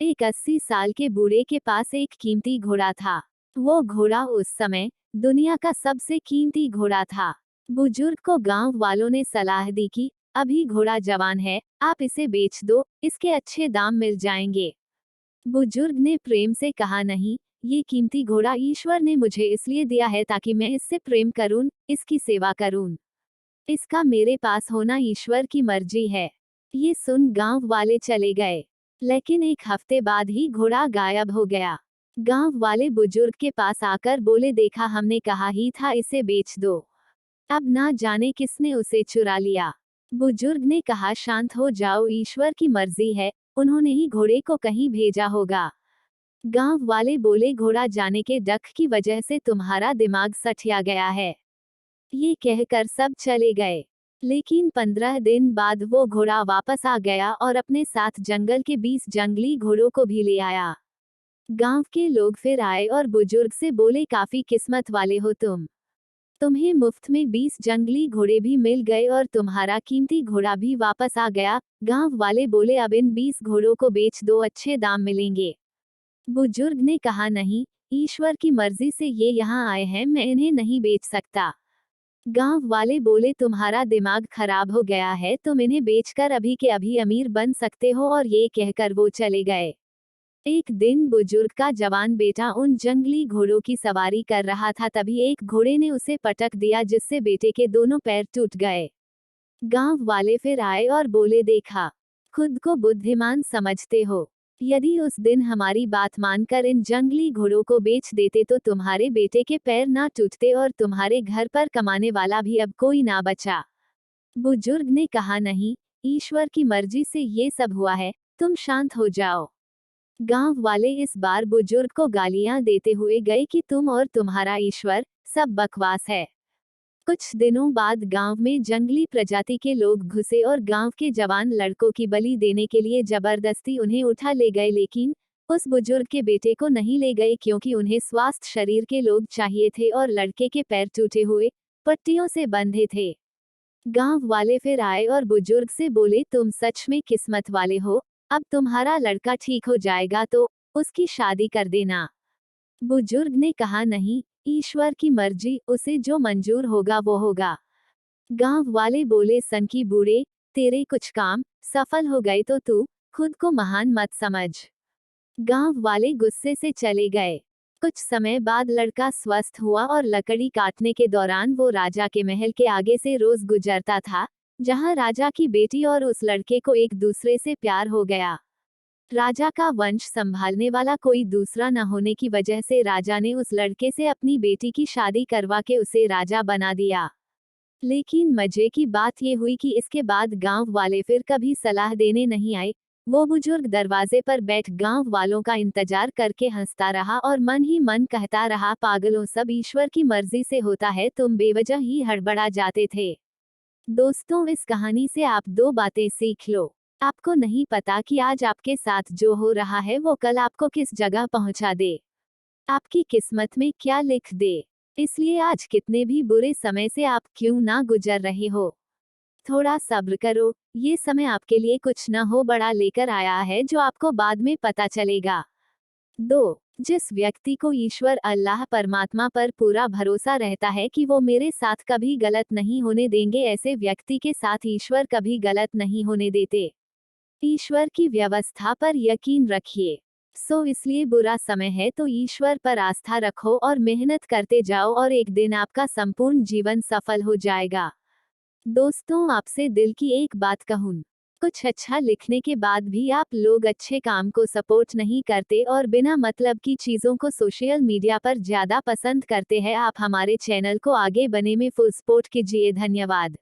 एक 80 साल के बूढ़े के पास एक कीमती घोड़ा था। वो घोड़ा उस समय दुनिया का सबसे कीमती घोड़ा था। बुजुर्ग को गांव वालों ने सलाह दी कि अभी घोड़ा जवान है, आप इसे बेच दो, इसके अच्छे दाम मिल जाएंगे। बुजुर्ग ने प्रेम से कहा, नहीं, ये कीमती घोड़ा ईश्वर ने मुझे इसलिए दिया है ताकि मैं इससे प्रेम करूं, इसकी सेवा करूं। इसका मेरे पास होना ईश्वर की मर्जी है। ये सुन गांव वाले चले गए। लेकिन एक हफ्ते बाद ही घोड़ा गायब हो गया। गांव वाले बुजुर्ग के पास आकर बोले, देखा, हमने कहा ही था इसे बेच दो। अब ना जाने किसने उसे चुरा लिया। बुजुर्ग ने कहा, शांत हो जाओ, ईश्वर की मर्जी है, उन्होंने ही घोड़े को कहीं भेजा होगा। गांव वाले बोले, घोड़ा जाने के डक की वजह से तुम्हारा दिमाग सठिया गया है। ये कहकर सब चले गए। लेकिन 15 दिन बाद वो घोड़ा वापस आ गया और अपने साथ जंगल के 20 जंगली घोड़ों को भी ले आया। गांव के लोग फिर आए और बुजुर्ग से बोले, काफी किस्मत वाले हो तुम। तुम्हें मुफ्त में 20 जंगली घोड़े भी मिल गए और तुम्हारा कीमती घोड़ा भी वापस आ गया। गांव वाले बोले, अब इन 20 घोड़ों को बेच दो, अच्छे दाम मिलेंगे। बुजुर्ग ने कहा, नहीं, ईश्वर की मर्जी से ये यहाँ आए हैं, मैं इन्हें नहीं बेच सकता। गांव वाले बोले, तुम्हारा दिमाग खराब हो गया है, तुम इन्हें बेचकर अभी के अभी अमीर बन सकते हो, और ये कहकर वो चले गए। एक दिन बुजुर्ग का जवान बेटा उन जंगली घोड़ों की सवारी कर रहा था, तभी एक घोड़े ने उसे पटक दिया जिससे बेटे के दोनों पैर टूट गए। गांव वाले फिर आए और बोले, देखा, खुद को बुद्धिमान समझते हो, यदि उस दिन हमारी बात मानकर इन जंगली घोड़ों को बेच देते तो तुम्हारे बेटे के पैर ना टूटते और तुम्हारे घर पर कमाने वाला भी अब कोई ना बचा। बुजुर्ग ने कहा, नहीं, ईश्वर की मर्जी से ये सब हुआ है, तुम शांत हो जाओ। गांव वाले इस बार बुजुर्ग को गालियां देते हुए गए कि तुम और तुम्हारा ईश्वर सब बकवास है। कुछ दिनों बाद गांव में जंगली प्रजाति के लोग घुसे और गांव के जवान लड़कों की बलि देने के लिए जबरदस्ती उन्हें उठा ले गए, लेकिन उस बुजुर्ग के बेटे को नहीं ले गए क्योंकि उन्हें स्वस्थ शरीर के लोग चाहिए थे और लड़के के पैर टूटे हुए पट्टियों से बंधे थे। गांव वाले फिर आए और बुजुर्ग से बोले, तुम सच में किस्मत वाले हो, अब तुम्हारा लड़का ठीक हो जाएगा तो उसकी शादी कर देना। बुजुर्ग ने कहा, नहीं, ईश्वर की मर्जी, उसे जो मंजूर होगा वो होगा। गांव वाले बोले, सनकी बूढ़े, तेरे कुछ काम सफल हो गए तो तू खुद को महान मत समझ। गांव वाले गुस्से से चले गए। कुछ समय बाद लड़का स्वस्थ हुआ और लकड़ी काटने के दौरान वो राजा के महल के आगे से रोज गुजरता था, जहां राजा की बेटी और उस लड़के को एक दूसरे से प्यार हो गया। राजा का वंश संभालने वाला कोई दूसरा न होने की वजह से राजा ने उस लड़के से अपनी बेटी की शादी करवा के उसे राजा बना दिया। लेकिन मजे की बात ये हुई कि इसके बाद गांव वाले फिर कभी सलाह देने नहीं आए। वो बुजुर्ग दरवाजे पर बैठ गांव वालों का इंतजार करके हंसता रहा और मन ही मन कहता रहा, पागलों, सब ईश्वर की मर्जी से होता है, तुम बेवजह ही हड़बड़ा जाते थे। दोस्तों, इस कहानी से आप दो बातें सीख लो। आपको नहीं पता कि आज आपके साथ जो हो रहा है वो कल आपको किस जगह पहुंचा दे, आपकी किस्मत में क्या लिख दे। इसलिए आज कितने भी बुरे समय से आप क्यों ना गुजर रहे हो, थोड़ा सब्र करो, ये समय आपके लिए कुछ न हो बड़ा लेकर आया है जो आपको बाद में पता चलेगा। 2. जिस व्यक्ति को ईश्वर अल्लाह परमात्मा पर पूरा भरोसा रहता है कि वो मेरे साथ कभी गलत नहीं होने देंगे, ऐसे व्यक्ति के साथ ईश्वर कभी गलत नहीं होने देते। ईश्वर की व्यवस्था पर यकीन रखिए। इसलिए बुरा समय है तो ईश्वर पर आस्था रखो और मेहनत करते जाओ और एक दिन आपका संपूर्ण जीवन सफल हो जाएगा। दोस्तों, आपसे दिल की एक बात कहूं, कुछ अच्छा लिखने के बाद भी आप लोग अच्छे काम को सपोर्ट नहीं करते और बिना मतलब की चीजों को सोशल मीडिया पर ज्यादा पसंद करते हैं। आप हमारे चैनल को आगे बढ़ने में फुल सपोर्ट कीजिए। धन्यवाद।